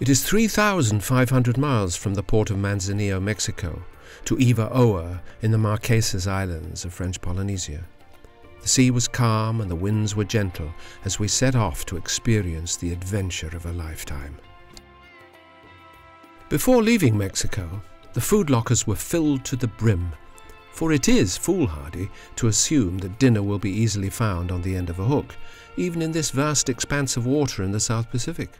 It is 3,500 miles from the port of Manzanillo, Mexico, to Hiva Oa in the Marquesas Islands of French Polynesia. The sea was calm and the winds were gentle as we set off to experience the adventure of a lifetime. Before leaving Mexico, the food lockers were filled to the brim, for it is foolhardy to assume that dinner will be easily found on the end of a hook, even in this vast expanse of water in the South Pacific.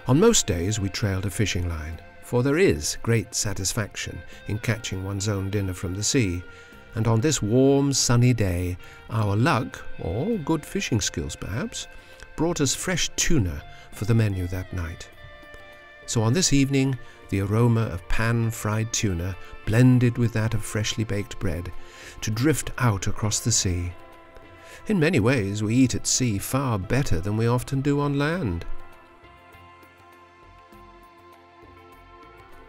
On most days we trailed a fishing line, for there is great satisfaction in catching one's own dinner from the sea, and on this warm, sunny day our luck, or good fishing skills perhaps, brought us fresh tuna for the menu that night. So on this evening the aroma of pan-fried tuna blended with that of freshly baked bread to drift out across the sea. In many ways we eat at sea far better than we often do on land.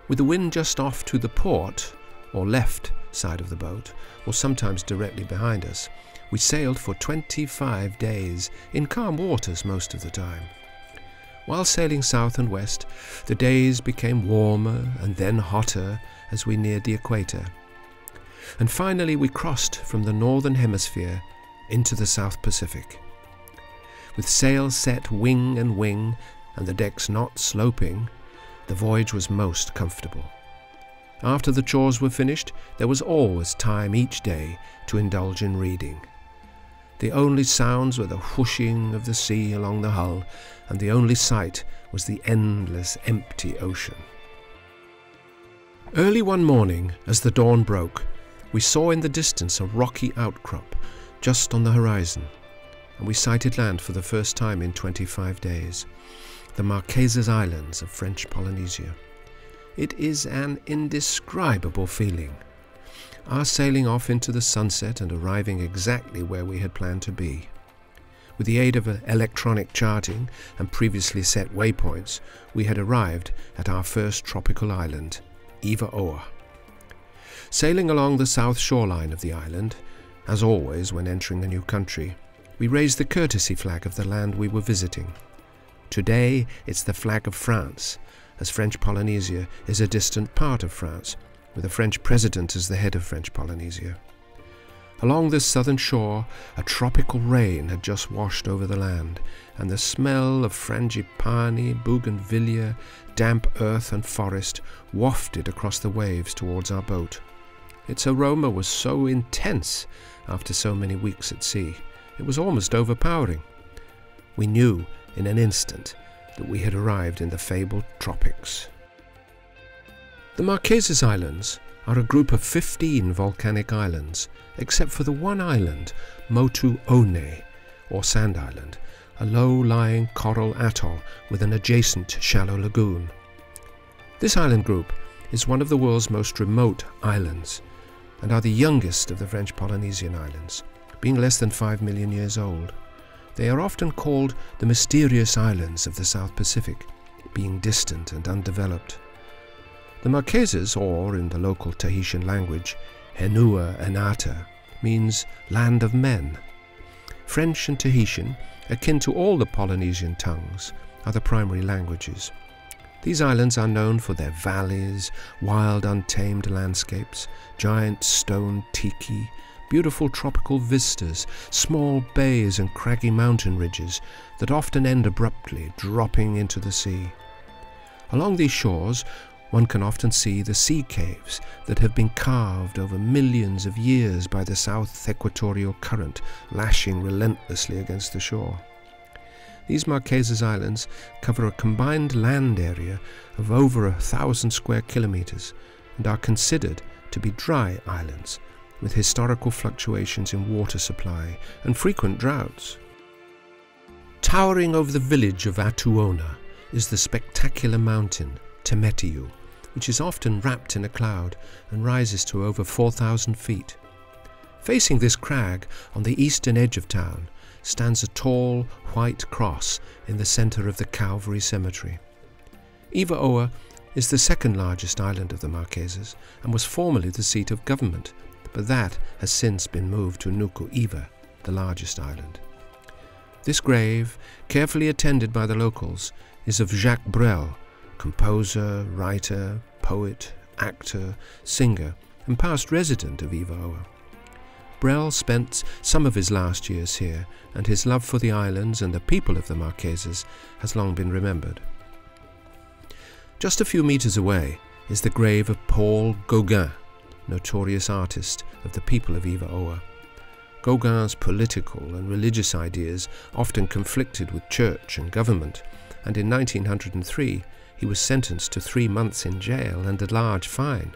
With the wind just off to the port, or left side of the boat, or sometimes directly behind us, we sailed for 25 days, in calm waters most of the time. While sailing south and west, the days became warmer and then hotter as we neared the equator. And finally we crossed from the northern hemisphere into the South Pacific. With sails set wing and wing, and the decks not sloping, the voyage was most comfortable. After the chores were finished, there was always time each day to indulge in reading. The only sounds were the whooshing of the sea along the hull, and the only sight was the endless empty ocean. Early one morning, as the dawn broke, we saw in the distance a rocky outcrop just on the horizon, and we sighted land for the first time in 25 days. The Marquesas Islands of French Polynesia. It is an indescribable feeling. Our sailing off into the sunset and arriving exactly where we had planned to be. With the aid of electronic charting and previously set waypoints, we had arrived at our first tropical island, Hiva Oa. Sailing along the south shoreline of the island, as always when entering a new country, we raised the courtesy flag of the land we were visiting. Today it's the flag of France, as French Polynesia is a distant part of France, with a French president as the head of French Polynesia. Along this southern shore, a tropical rain had just washed over the land, and the smell of frangipani, bougainvillea, damp earth and forest wafted across the waves towards our boat. Its aroma was so intense after so many weeks at sea, it was almost overpowering. We knew in an instant that we had arrived in the fabled tropics. The Marquesas Islands are a group of 15 volcanic islands, except for the one island, Motu One, or Sand Island, a low-lying coral atoll with an adjacent shallow lagoon. This island group is one of the world's most remote islands, and are the youngest of the French Polynesian islands, being less than 5 million years old. They are often called the mysterious islands of the South Pacific, being distant and undeveloped. The Marquesas, or in the local Tahitian language, Henua Enata, means land of men. French and Tahitian, akin to all the Polynesian tongues, are the primary languages. These islands are known for their valleys, wild untamed landscapes, giant stone tiki, beautiful tropical vistas, small bays and craggy mountain ridges that often end abruptly, dropping into the sea. Along these shores, one can often see the sea caves that have been carved over millions of years by the south equatorial current lashing relentlessly against the shore. These Marquesas Islands cover a combined land area of over 1,000 square kilometers and are considered to be dry islands, with historical fluctuations in water supply and frequent droughts. Towering over the village of Atuona is the spectacular mountain Temetiu, which is often wrapped in a cloud and rises to over 4,000 feet. Facing this crag, on the eastern edge of town, stands a tall white cross in the centre of the Calvary Cemetery. Hiva Oa is the second largest island of the Marquesas and was formerly the seat of government, but that has since been moved to Nuka Hiva, the largest island. This grave, carefully attended by the locals, is of Jacques Brel, composer, writer, poet, actor, singer, and past resident of Hiva Oa. Brel spent some of his last years here, and his love for the islands and the people of the Marquesas has long been remembered. Just a few meters away is the grave of Paul Gauguin, notorious artist of the people of Hiva Oa. Gauguin's political and religious ideas often conflicted with church and government, and in 1903 he was sentenced to 3 months in jail and a large fine.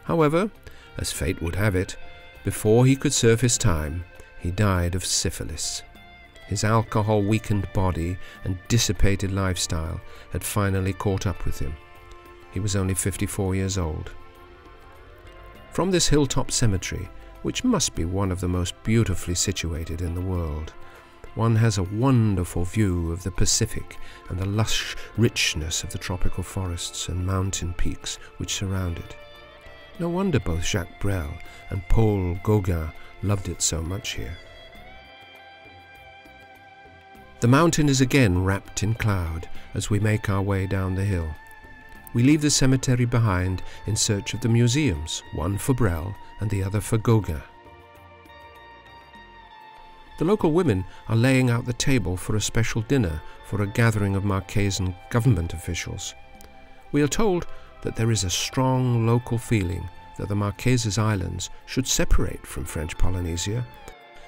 However, as fate would have it, before he could serve his time, he died of syphilis. His alcohol-weakened body and dissipated lifestyle had finally caught up with him. He was only 54 years old. From this hilltop cemetery, which must be one of the most beautifully situated in the world, one has a wonderful view of the Pacific and the lush richness of the tropical forests and mountain peaks which surround it. No wonder both Jacques Brel and Paul Gauguin loved it so much here. The mountain is again wrapped in cloud as we make our way down the hill. We leave the cemetery behind in search of the museums, one for Brel and the other for Gauguin. The local women are laying out the table for a special dinner for a gathering of Marquesan government officials. We are told that there is a strong local feeling that the Marquesas Islands should separate from French Polynesia,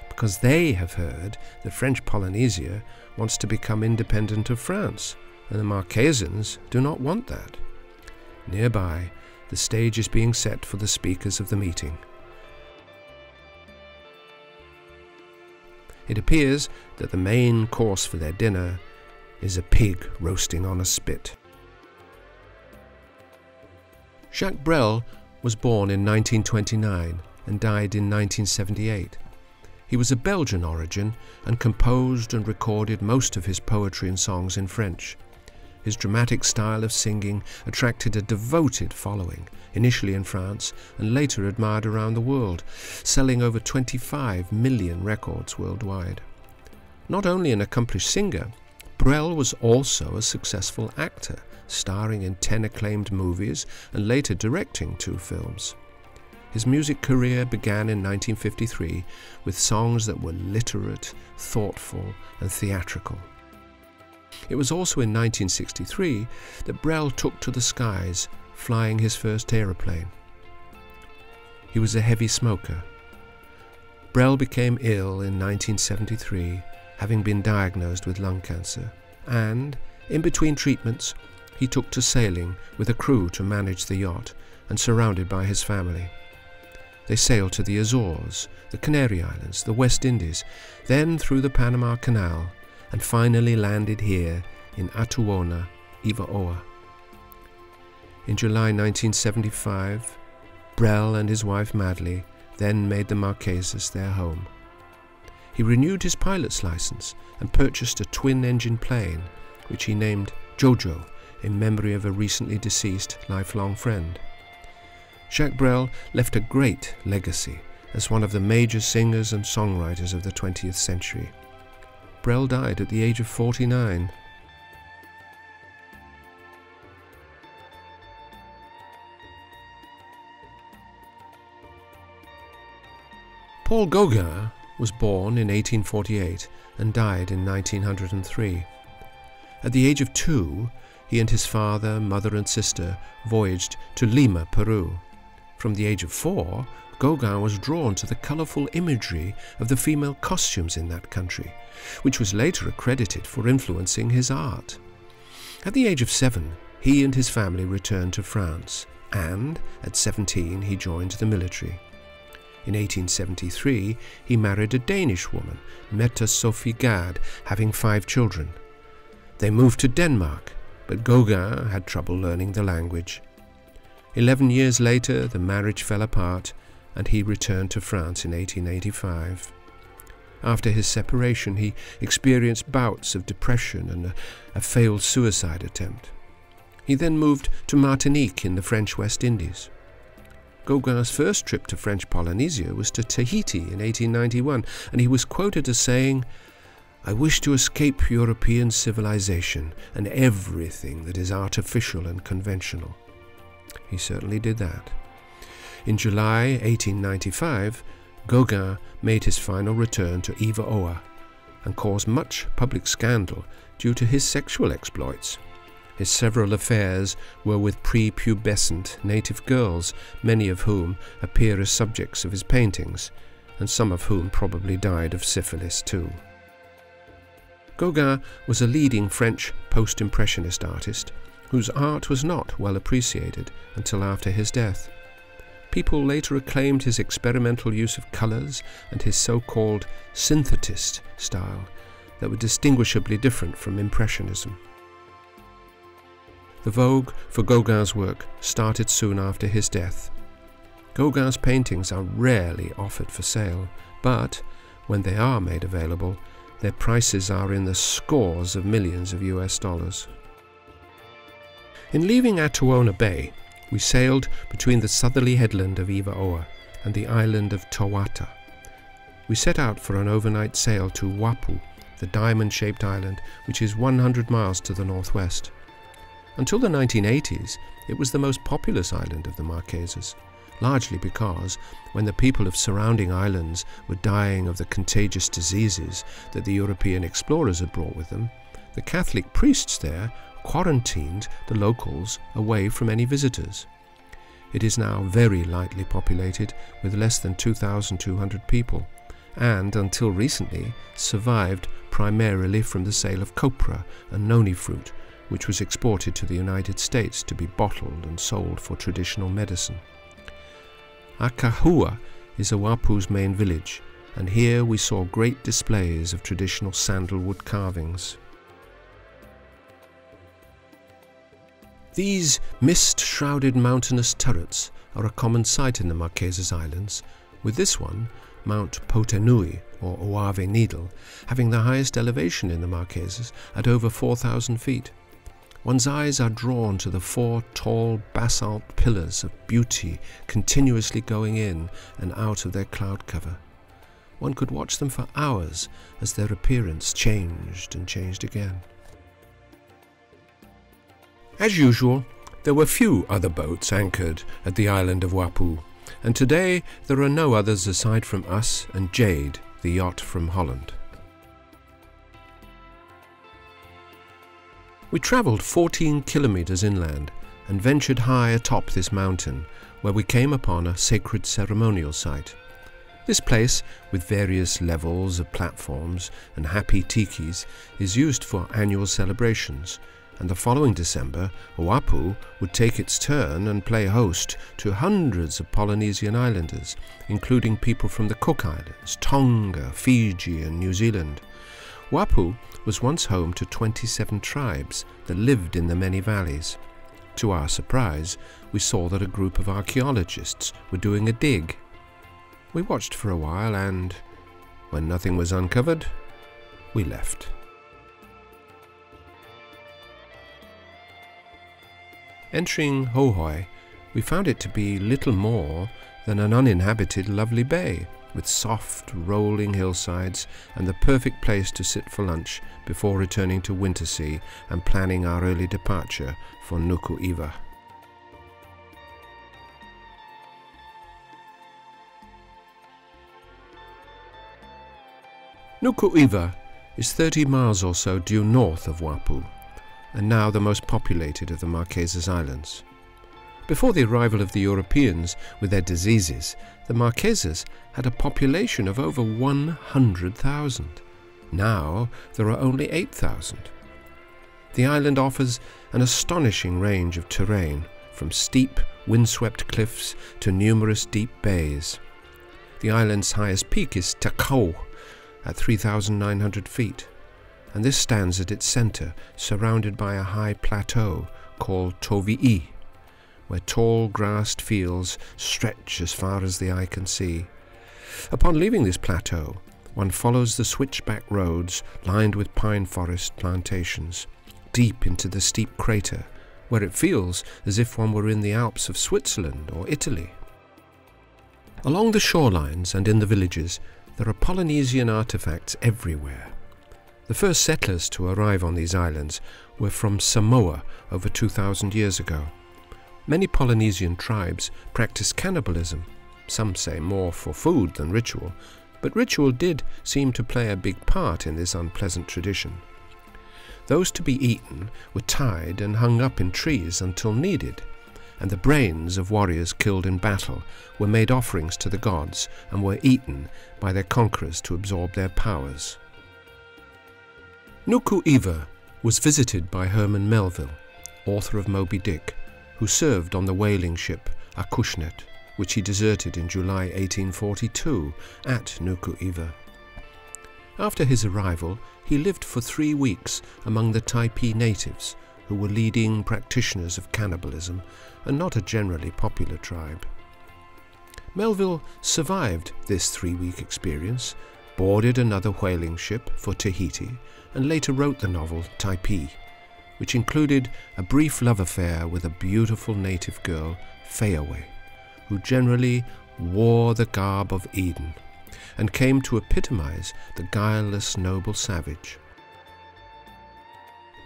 because they have heard that French Polynesia wants to become independent of France, and the Marquesans do not want that. Nearby, the stage is being set for the speakers of the meeting. It appears that the main course for their dinner is a pig roasting on a spit. Jacques Brel was born in 1929 and died in 1978. He was of Belgian origin and composed and recorded most of his poetry and songs in French. His dramatic style of singing attracted a devoted following, initially in France and later admired around the world, selling over 25 million records worldwide. Not only an accomplished singer, Brel was also a successful actor, starring in 10 acclaimed movies and later directing 2 films. His music career began in 1953 with songs that were literate, thoughtful, and theatrical. It was also in 1963 that Brel took to the skies, flying his first aeroplane. He was a heavy smoker. Brel became ill in 1973, having been diagnosed with lung cancer, and, in between treatments, he took to sailing with a crew to manage the yacht and surrounded by his family. They sailed to the Azores, the Canary Islands, the West Indies, then through the Panama Canal, and finally landed here in Atuona, Hiva Oa. In July 1975, Brel and his wife Madly then made the Marquesas their home. He renewed his pilot's license and purchased a twin-engine plane, which he named Jojo, in memory of a recently deceased lifelong friend. Jacques Brel left a great legacy as one of the major singers and songwriters of the 20th century. Brel died at the age of 49. Paul Gauguin was born in 1848 and died in 1903. At the age of 2, he and his father, mother and sister voyaged to Lima, Peru. From the age of 4, Gauguin was drawn to the colourful imagery of the female costumes in that country, which was later accredited for influencing his art. At the age of 7, he and his family returned to France, and at 17 he joined the military. In 1873, he married a Danish woman, Mette Sophie Gad, having 5 children. They moved to Denmark, but Gauguin had trouble learning the language. 11 years later, the marriage fell apart, and he returned to France in 1885. After his separation, he experienced bouts of depression and a failed suicide attempt. He then moved to Martinique in the French West Indies. Gauguin's first trip to French Polynesia was to Tahiti in 1891, and he was quoted as saying, I wish to escape European civilization and everything that is artificial and conventional. He certainly did that. In July 1895, Gauguin made his final return to Hiva Oa and caused much public scandal due to his sexual exploits. His several affairs were with prepubescent native girls, many of whom appear as subjects of his paintings, and some of whom probably died of syphilis too. Gauguin was a leading French post-impressionist artist whose art was not well appreciated until after his death. People later acclaimed his experimental use of colours and his so-called synthetist style that were distinguishably different from Impressionism. The vogue for Gauguin's work started soon after his death. Gauguin's paintings are rarely offered for sale, but when they are made available, their prices are in the scores of millions of US dollars. In leaving Atuona Bay, we sailed between the southerly headland of Hiva Oa and the island of Tawata. We set out for an overnight sail to Wapuu, the diamond-shaped island which is 100 miles to the northwest. Until the 1980s, it was the most populous island of the Marquesas, largely because when the people of surrounding islands were dying of the contagious diseases that the European explorers had brought with them, the Catholic priests there quarantined the locals away from any visitors. It is now very lightly populated with less than 2,200 people, and until recently survived primarily from the sale of copra and noni fruit, which was exported to the United States to be bottled and sold for traditional medicine. Akahua is Oahu's main village, and here we saw great displays of traditional sandalwood carvings. These mist-shrouded mountainous turrets are a common sight in the Marquesas Islands, with this one, Mount Potenui, or Oave Needle, having the highest elevation in the Marquesas at over 4,000 feet. One's eyes are drawn to the 4 tall basalt pillars of beauty continuously going in and out of their cloud cover. One could watch them for hours as their appearance changed and changed again. As usual, there were few other boats anchored at the island of Wapuu, and today there are no others aside from us and Jade, the yacht from Holland. We travelled 14 kilometres inland and ventured high atop this mountain, where we came upon a sacred ceremonial site. This place, with various levels of platforms and happy tikis, is used for annual celebrations, and the following December, Wapuu would take its turn and play host to hundreds of Polynesian islanders, including people from the Cook Islands, Tonga, Fiji and New Zealand. Wapuu was once home to 27 tribes that lived in the many valleys. To our surprise, we saw that a group of archaeologists were doing a dig. We watched for a while and, when nothing was uncovered, we left. Entering Taiohae, we found it to be little more than an uninhabited lovely bay, with soft, rolling hillsides and the perfect place to sit for lunch before returning to Wyntersea and planning our early departure for Nuka Hiva. Nuka Hiva is 30 miles or so due north of Wapuu, and now the most populated of the Marquesas Islands. Before the arrival of the Europeans with their diseases, the Marquesas had a population of over 100,000. Now there are only 8,000. The island offers an astonishing range of terrain, from steep, windswept cliffs to numerous deep bays. The island's highest peak is Taiohae at 3,900 feet, and this stands at its centre, surrounded by a high plateau called Tovi'i, where tall grassed fields stretch as far as the eye can see. Upon leaving this plateau, one follows the switchback roads lined with pine forest plantations, deep into the steep crater, where it feels as if one were in the Alps of Switzerland or Italy. Along the shorelines and in the villages, there are Polynesian artefacts everywhere. The first settlers to arrive on these islands were from Samoa over 2,000 years ago. Many Polynesian tribes practice cannibalism, some say more for food than ritual, but ritual did seem to play a big part in this unpleasant tradition. Those to be eaten were tied and hung up in trees until needed, and the brains of warriors killed in battle were made offerings to the gods and were eaten by their conquerors to absorb their powers. Nuka Hiva was visited by Herman Melville, author of Moby Dick, who served on the whaling ship Acushnet, which he deserted in July 1842 at Nuka Hiva. After his arrival, he lived for 3 weeks among the Typee natives, who were leading practitioners of cannibalism and not a generally popular tribe. Melville survived this 3-week experience, boarded another whaling ship for Tahiti, and later wrote the novel Typee, which included a brief love affair with a beautiful native girl, Taiohae, who generally wore the garb of Eden and came to epitomize the guileless noble savage.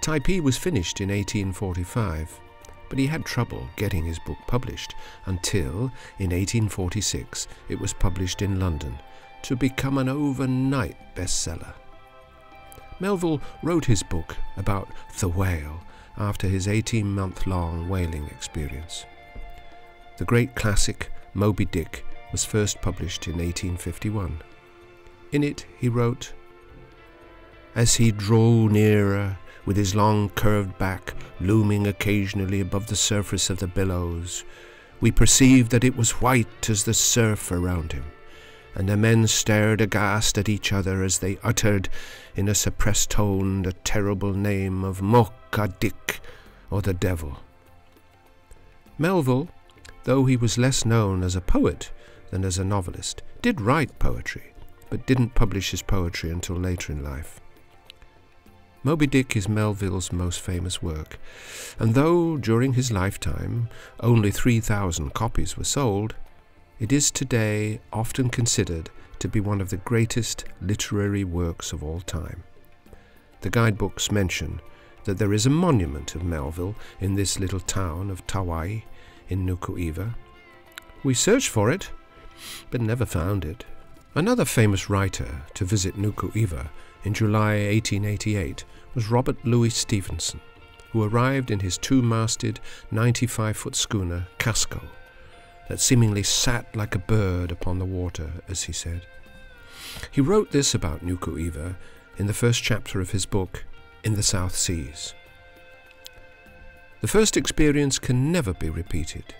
Typee was finished in 1845, but he had trouble getting his book published until, in 1846, it was published in London to become an overnight bestseller. Melville wrote his book about the whale after his 18-month-long whaling experience. The great classic Moby Dick was first published in 1851. In it he wrote, "As he drew nearer, with his long curved back looming occasionally above the surface of the billows, we perceived that it was white as the surf around him, and the men stared aghast at each other as they uttered, in a suppressed tone, the terrible name of Moby Dick, or the devil." Melville, though he was less known as a poet than as a novelist, did write poetry, but didn't publish his poetry until later in life. Moby Dick is Melville's most famous work, and though during his lifetime only 3,000 copies were sold, it is today often considered to be one of the greatest literary works of all time. The guidebooks mention that there is a monument of Melville in this little town of Taiohae in Nuka Hiva. We searched for it, but never found it. Another famous writer to visit Nuka Hiva in July 1888 was Robert Louis Stevenson, who arrived in his 2-masted 95-foot schooner Casco, that seemingly sat like a bird upon the water, as he said. He wrote this about Nuka Hiva in the first chapter of his book, In the South Seas. The first experience can never be repeated.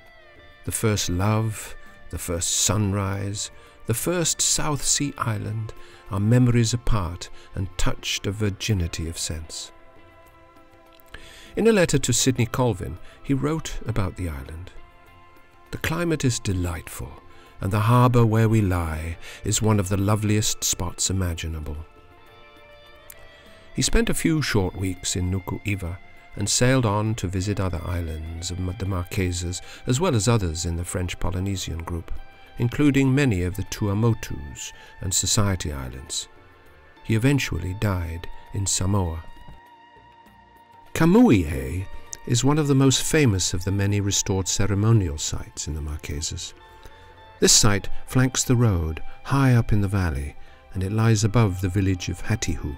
The first love, the first sunrise, the first South Sea island are memories apart and touched a virginity of sense. In a letter to Sidney Colvin, he wrote about the island. "The climate is delightful, and the harbour where we lie is one of the loveliest spots imaginable." He spent a few short weeks in Nuka Hiva and sailed on to visit other islands of the Marquesas, as well as others in the French Polynesian group, including many of the Tuamotus and Society Islands. He eventually died in Samoa. Kamuihe is one of the most famous of the many restored ceremonial sites in the Marquesas. This site flanks the road high up in the valley, and it lies above the village of Hatihu,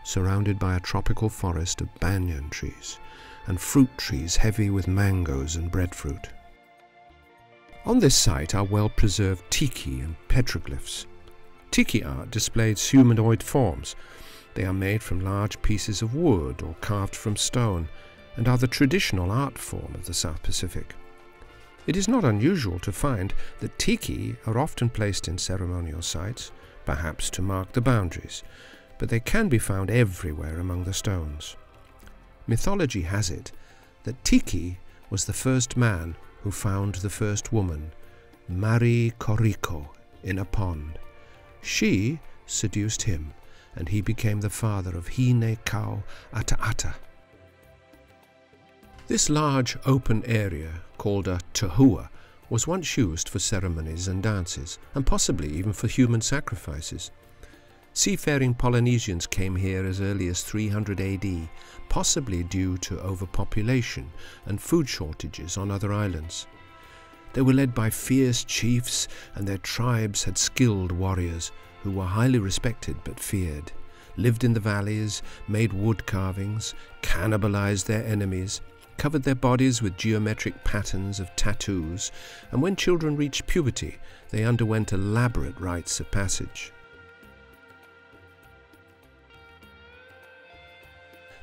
surrounded by a tropical forest of banyan trees and fruit trees heavy with mangoes and breadfruit. On this site are well-preserved tiki and petroglyphs. Tiki art displays humanoid forms. They are made from large pieces of wood or carved from stone, and are the traditional art form of the South Pacific. It is not unusual to find that tiki are often placed in ceremonial sites, perhaps to mark the boundaries, but they can be found everywhere among the stones. Mythology has it that Tiki was the first man who found the first woman, Mari Koriko, in a pond. She seduced him, and he became the father of Hine Kau Ata Ata. This large open area, called a tahua, was once used for ceremonies and dances, and possibly even for human sacrifices. Seafaring Polynesians came here as early as 300 AD, possibly due to overpopulation and food shortages on other islands. They were led by fierce chiefs, and their tribes had skilled warriors who were highly respected but feared, lived in the valleys, made wood carvings, cannibalized their enemies, covered their bodies with geometric patterns of tattoos, and when children reached puberty, they underwent elaborate rites of passage.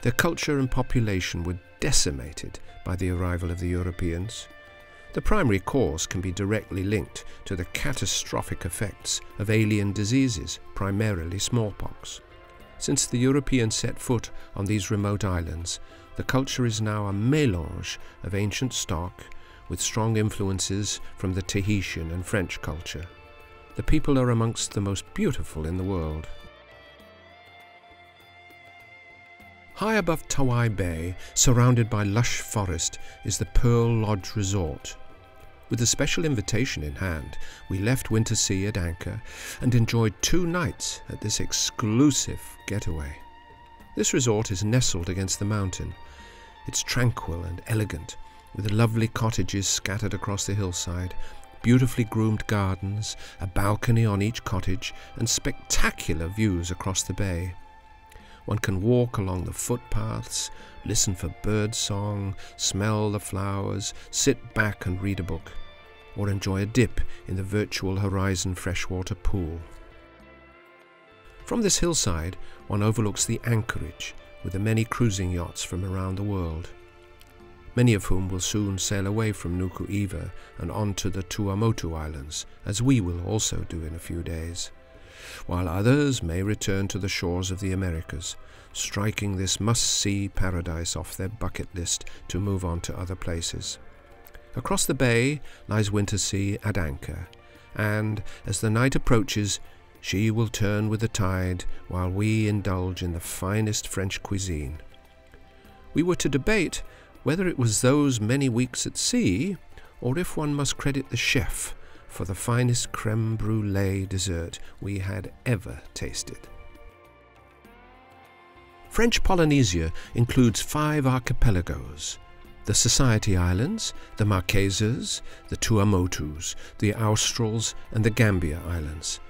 Their culture and population were decimated by the arrival of the Europeans. The primary cause can be directly linked to the catastrophic effects of alien diseases, primarily smallpox. Since the Europeans set foot on these remote islands, the culture is now a mélange of ancient stock with strong influences from the Tahitian and French culture. The people are amongst the most beautiful in the world. High above Taiohae Bay, surrounded by lush forest, is the Pearl Lodge Resort. With a special invitation in hand, we left Wyntersea at anchor and enjoyed 2 nights at this exclusive getaway. This resort is nestled against the mountain. It's tranquil and elegant, with lovely cottages scattered across the hillside, beautifully groomed gardens, a balcony on each cottage, and spectacular views across the bay. One can walk along the footpaths, listen for bird song, smell the flowers, sit back and read a book, or enjoy a dip in the virtual horizon freshwater pool. From this hillside, one overlooks the anchorage with the many cruising yachts from around the world, many of whom will soon sail away from Nuka Hiva and on to the Tuamotu Islands, as we will also do in a few days, while others may return to the shores of the Americas, striking this must-see paradise off their bucket list to move on to other places. Across the bay lies Wyntersea at anchor, and as the night approaches, she will turn with the tide while we indulge in the finest French cuisine. We were to debate whether it was those many weeks at sea, or if one must credit the chef for the finest creme brulee dessert we had ever tasted. French Polynesia includes 5 archipelagos: the Society Islands, the Marquesas, the Tuamotus, the Australs, and the Gambia Islands.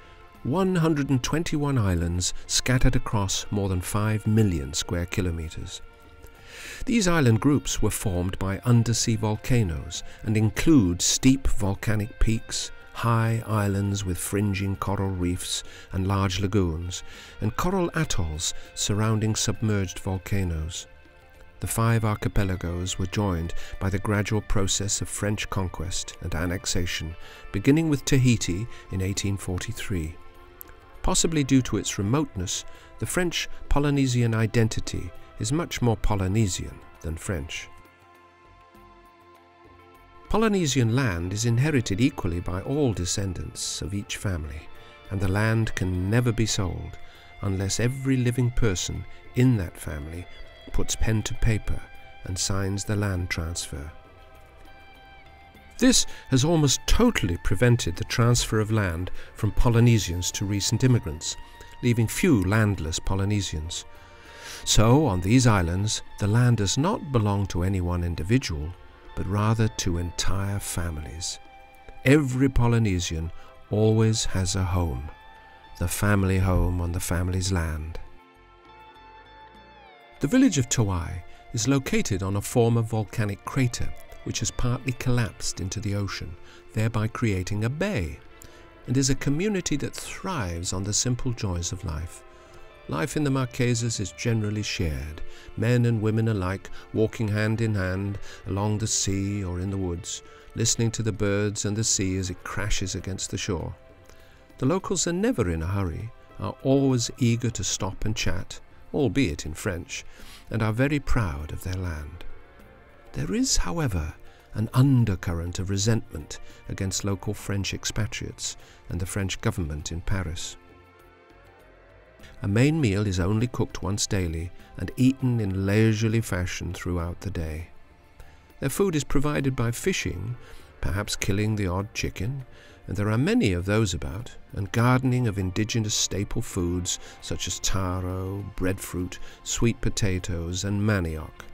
121 islands scattered across more than 5 million square kilometers. These island groups were formed by undersea volcanoes and include steep volcanic peaks, high islands with fringing coral reefs and large lagoons, and coral atolls surrounding submerged volcanoes. The 5 archipelagos were joined by the gradual process of French conquest and annexation, beginning with Tahiti in 1843. Possibly due to its remoteness, the French Polynesian identity is much more Polynesian than French. Polynesian land is inherited equally by all descendants of each family, and the land can never be sold unless every living person in that family puts pen to paper and signs the land transfer. This has almost totally prevented the transfer of land from Polynesians to recent immigrants, leaving few landless Polynesians. So, on these islands, the land does not belong to any one individual, but rather to entire families. Every Polynesian always has a home, the family home on the family's land. The village of Taiohae is located on a former volcanic crater which has partly collapsed into the ocean, thereby creating a bay, and is a community that thrives on the simple joys of life. Life in the Marquesas is generally shared, men and women alike walking hand in hand along the sea or in the woods, listening to the birds and the sea as it crashes against the shore. The locals are never in a hurry, are always eager to stop and chat, albeit in French, and are very proud of their land. There is, however, an undercurrent of resentment against local French expatriates and the French government in Paris. A main meal is only cooked once daily and eaten in leisurely fashion throughout the day. Their food is provided by fishing, perhaps killing the odd chicken, and there are many of those about, and gardening of indigenous staple foods such as taro, breadfruit, sweet potatoes, and manioc.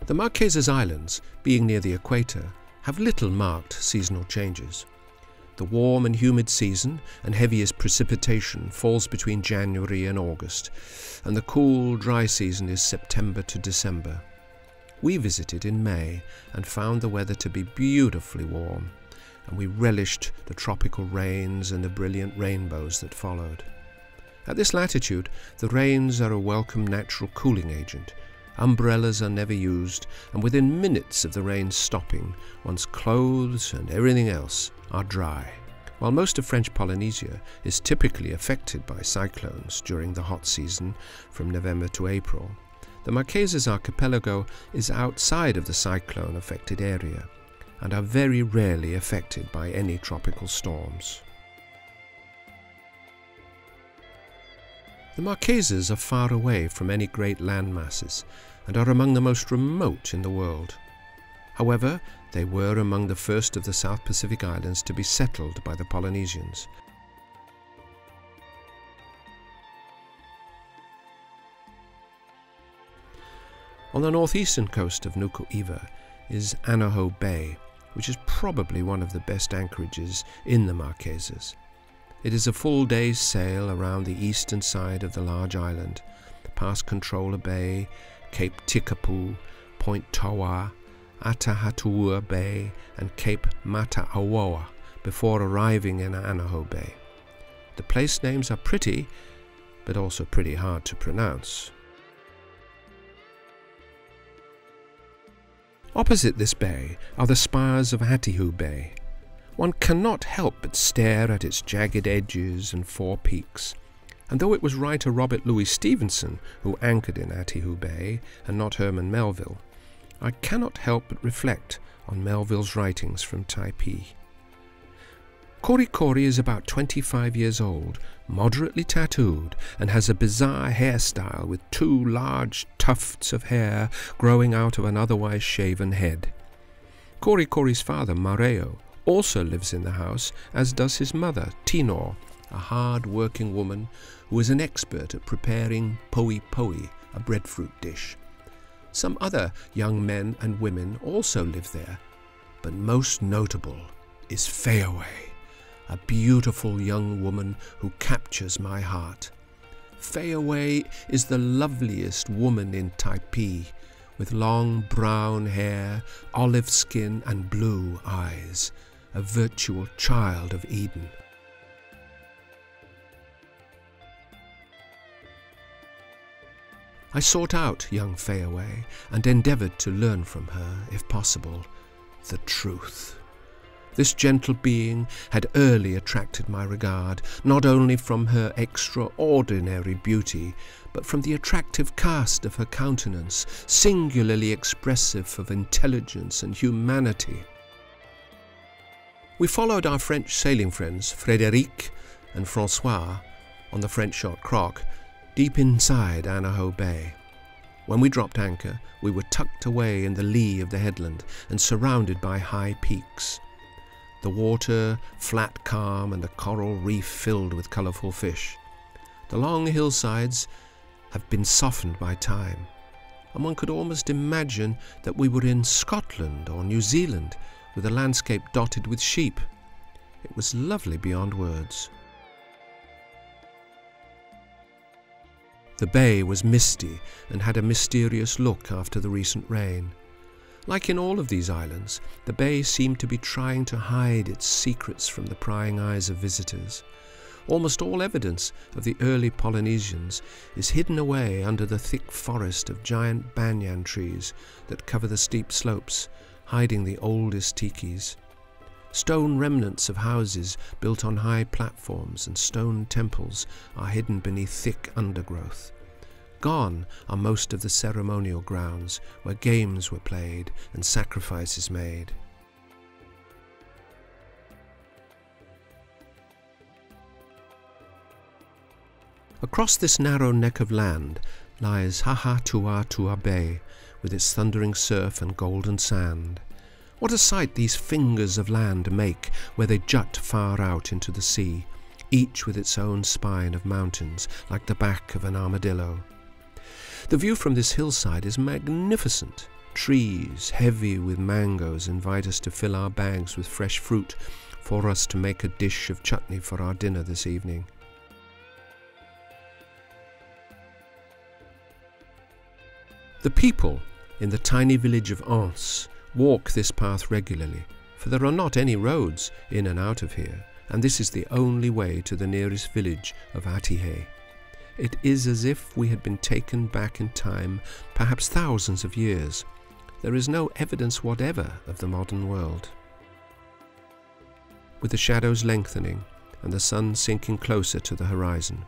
The Marquesas Islands, being near the equator, have little marked seasonal changes. The warm and humid season and heaviest precipitation falls between January and August, and the cool, dry season is September to December. We visited in May and found the weather to be beautifully warm, and we relished the tropical rains and the brilliant rainbows that followed. At this latitude, the rains are a welcome natural cooling agent. Umbrellas are never used, and within minutes of the rain stopping, one's clothes and everything else are dry. While most of French Polynesia is typically affected by cyclones during the hot season from November to April, the Marquesas archipelago is outside of the cyclone-affected area and are very rarely affected by any tropical storms. The Marquesas are far away from any great land masses and are among the most remote in the world. However, they were among the first of the South Pacific Islands to be settled by the Polynesians. On the northeastern coast of Nuka Hiva is Taiohae Bay, which is probably one of the best anchorages in the Marquesas. It is a full day's sail around the eastern side of the large island, past Controller Bay, Cape Tikapu, Point Taiohae, Atahatua Bay and Cape Mataawa before arriving in Taiohae Bay. The place names are pretty, but also pretty hard to pronounce. Opposite this bay are the spires of Taiohae Bay. One cannot help but stare at its jagged edges and four peaks, and though it was writer Robert Louis Stevenson who anchored in Taiohae Bay and not Herman Melville, I cannot help but reflect on Melville's writings from Typee. Kori Kori is about 25 years old, moderately tattooed, and has a bizarre hairstyle with two large tufts of hair growing out of an otherwise shaven head. Kori Kori's father, Mareo, also lives in the house, as does his mother, Tinor, a hard-working woman who is an expert at preparing poe poe, a breadfruit dish. Some other young men and women also live there, but most notable is Hiva Oa, a beautiful young woman who captures my heart. Hiva Oa is the loveliest woman in Typee, with long brown hair, olive skin and blue eyes, a virtual child of Eden. I sought out young Hiva Oa and endeavoured to learn from her, if possible, the truth. This gentle being had early attracted my regard, not only from her extraordinary beauty, but from the attractive cast of her countenance, singularly expressive of intelligence and humanity. We followed our French sailing friends, Frédéric and François, on the French yacht Croc, deep inside Taiohae Bay. When we dropped anchor, we were tucked away in the lee of the headland and surrounded by high peaks. The water flat calm and the coral reef filled with colourful fish. The long hillsides have been softened by time, and one could almost imagine that we were in Scotland or New Zealand, with a landscape dotted with sheep. It was lovely beyond words. The bay was misty and had a mysterious look after the recent rain. Like in all of these islands, the bay seemed to be trying to hide its secrets from the prying eyes of visitors. Almost all evidence of the early Polynesians is hidden away under the thick forest of giant banyan trees that cover the steep slopes, hiding the oldest tikis. Stone remnants of houses built on high platforms and stone temples are hidden beneath thick undergrowth. Gone are most of the ceremonial grounds where games were played and sacrifices made. Across this narrow neck of land lies Haha Tua Tua Bay with its thundering surf and golden sand. What a sight these fingers of land make where they jut far out into the sea, each with its own spine of mountains, like the back of an armadillo. The view from this hillside is magnificent. Trees, heavy with mangoes, invite us to fill our bags with fresh fruit for us to make a dish of chutney for our dinner this evening. The people in the tiny village of Anse walk this path regularly, for there are not any roads in and out of here, and this is the only way to the nearest village of Taiohae. It is as if we had been taken back in time, perhaps thousands of years. There is no evidence whatever of the modern world. With the shadows lengthening and the sun sinking closer to the horizon,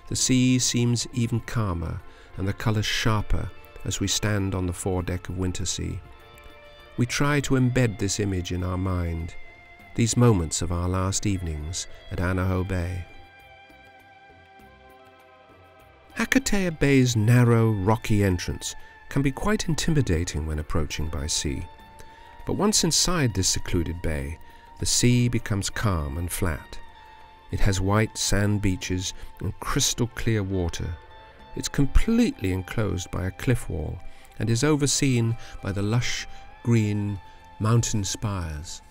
the sea seems even calmer and the colours sharper as we stand on the foredeck of Wyntersea. We try to embed this image in our mind, these moments of our last evenings at Taiohae Bay. Hakatea Bay's narrow, rocky entrance can be quite intimidating when approaching by sea. But once inside this secluded bay, the sea becomes calm and flat. It has white sand beaches and crystal clear water. It's completely enclosed by a cliff wall and is overseen by the lush green mountain spires.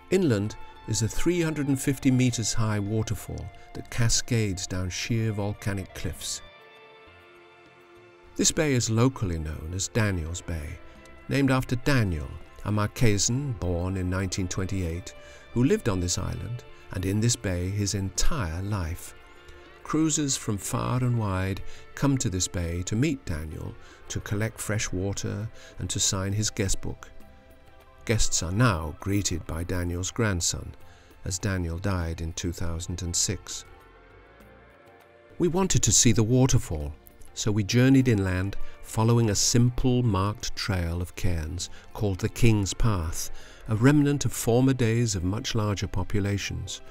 Inland is a 350 meters high waterfall that cascades down sheer volcanic cliffs. This bay is locally known as Daniel's Bay, named after Daniel, a Marquesan born in 1928, who lived on this island and in this bay his entire life. Cruisers from far and wide come to this bay to meet Daniel, to collect fresh water and to sign his guest book. Guests are now greeted by Daniel's grandson, as Daniel died in 2006. We wanted to see the waterfall, so we journeyed inland following a simple marked trail of cairns called the King's Path, a remnant of former days of much larger populations.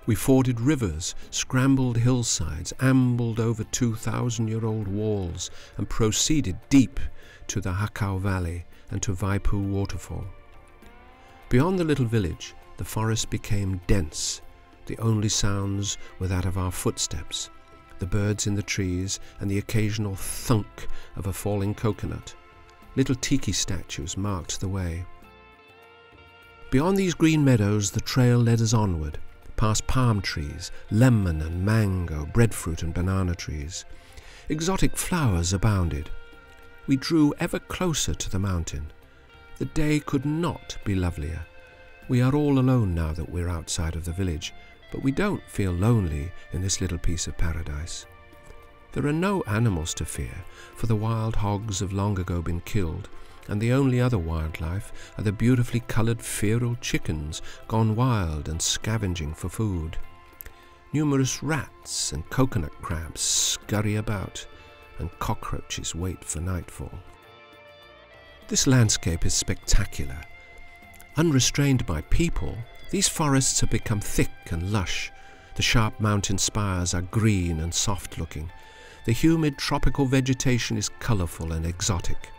We forded rivers, scrambled hillsides, ambled over 2,000-year-old walls, and proceeded deep to the Hakau Valley and to Vaipu Waterfall. Beyond the little village, the forest became dense. The only sounds were that of our footsteps, the birds in the trees, and the occasional thunk of a falling coconut. Little tiki statues marked the way. Beyond these green meadows, the trail led us onward, past palm trees, lemon and mango, breadfruit and banana trees. Exotic flowers abounded. We drew ever closer to the mountain. The day could not be lovelier. We are all alone now that we're outside of the village, but we don't feel lonely in this little piece of paradise. There are no animals to fear, for the wild hogs have long ago been killed, and the only other wildlife are the beautifully coloured feral chickens gone wild and scavenging for food. Numerous rats and coconut crabs scurry about, and cockroaches wait for nightfall. This landscape is spectacular. Unrestrained by people, these forests have become thick and lush. The sharp mountain spires are green and soft-looking. The humid tropical vegetation is colourful and exotic.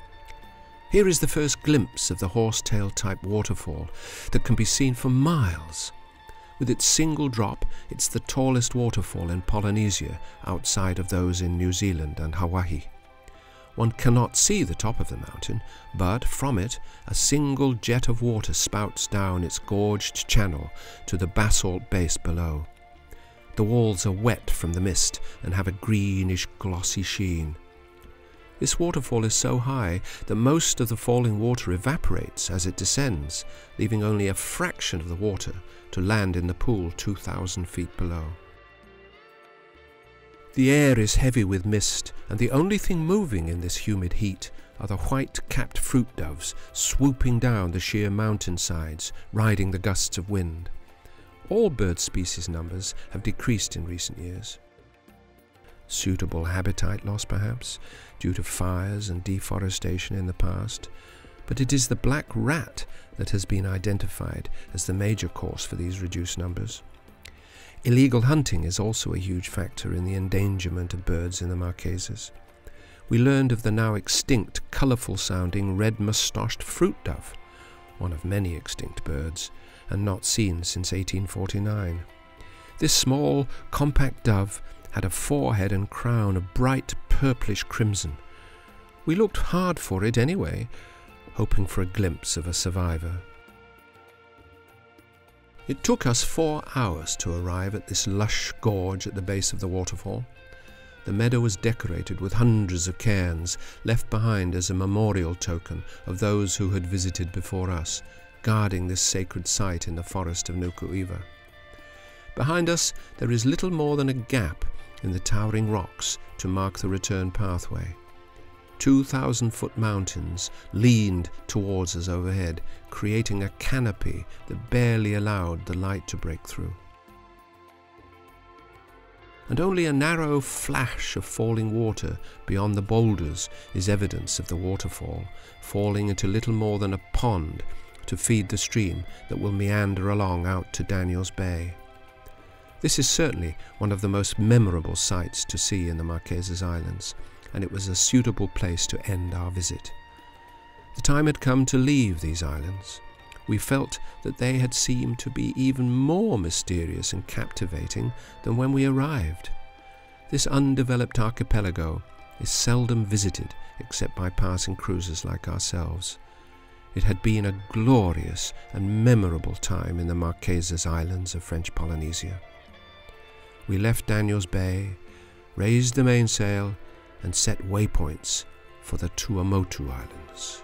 Here is the first glimpse of the horsetail-type waterfall that can be seen for miles. With its single drop, it's the tallest waterfall in Polynesia outside of those in New Zealand and Hawaii. One cannot see the top of the mountain, but from it a single jet of water spouts down its gorged channel to the basalt base below. The walls are wet from the mist and have a greenish glossy sheen. This waterfall is so high that most of the falling water evaporates as it descends, leaving only a fraction of the water to land in the pool 2,000 feet below. The air is heavy with mist, and the only thing moving in this humid heat are the white-capped fruit doves swooping down the sheer mountainsides, riding the gusts of wind. All bird species numbers have decreased in recent years. Suitable habitat loss, perhaps, due to fires and deforestation in the past, but it is the black rat that has been identified as the major cause for these reduced numbers. Illegal hunting is also a huge factor in the endangerment of birds in the Marquesas. We learned of the now extinct, colourful-sounding red-moustached fruit dove. one of many extinct birds, and not seen since 1849. This small, compact dove had a forehead and crown of bright purplish crimson. We looked hard for it anyway, hoping for a glimpse of a survivor. It took us 4 hours to arrive at this lush gorge at the base of the waterfall. The meadow was decorated with hundreds of cairns left behind as a memorial token of those who had visited before us, guarding this sacred site in the forest of Nuka Hiva. Behind us there is little more than a gap in the towering rocks to mark the return pathway. 2,000-foot mountains leaned towards us overhead, creating a canopy that barely allowed the light to break through. And only a narrow flash of falling water beyond the boulders is evidence of the waterfall, falling into little more than a pond to feed the stream that will meander along out to Daniel's Bay. This is certainly one of the most memorable sights to see in the Marquesas Islands, and it was a suitable place to end our visit. The time had come to leave these islands. We felt that they had seemed to be even more mysterious and captivating than when we arrived. This undeveloped archipelago is seldom visited except by passing cruisers like ourselves. It had been a glorious and memorable time in the Marquesas Islands of French Polynesia. We left Daniel's Bay, raised the mainsail, and set waypoints for the Tuamotu Islands.